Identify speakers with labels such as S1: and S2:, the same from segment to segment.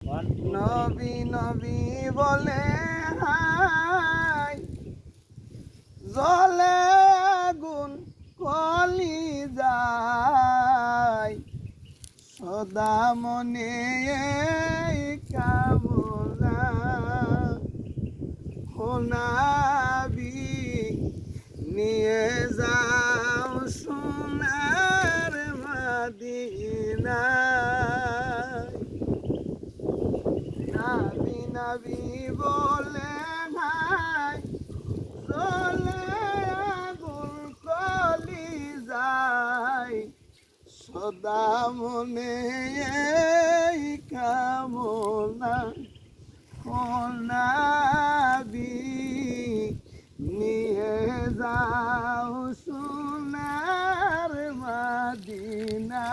S1: নবী নবী বলে হাই জলে আগুন কলি যায় সদা মনে এই কামনা হোনাবি নিয়ে যাও সোনার মদিনা নাবি নাবি বলে ভাই চলে আগুন কলি যায় সদা মনে এই কামনা নাবি নিয়ে যাও সোনার মদিনা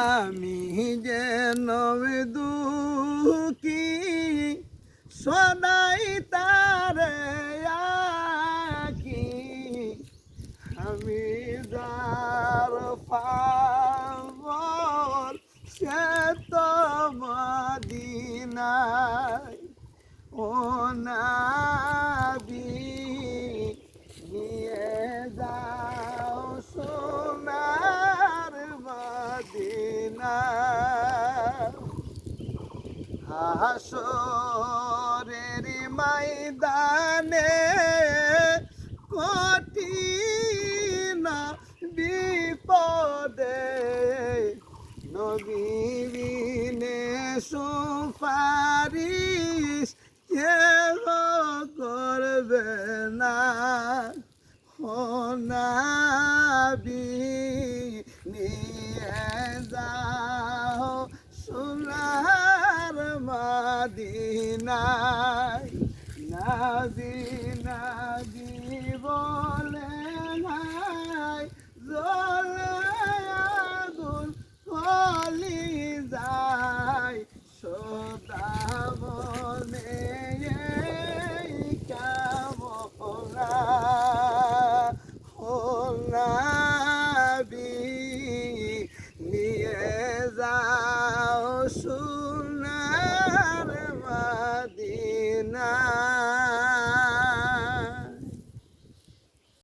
S1: আমি যেন দুঃখী সদাই তারে আঁকি আমি যার পাগল সে তো মদিনায় ও নাবি নিয়ে যাও সোনার মদিনা হাসরের ময়দানে কঠিন বিপদে নবী বিনে সুপারিশ কেহ করবে না ও নবী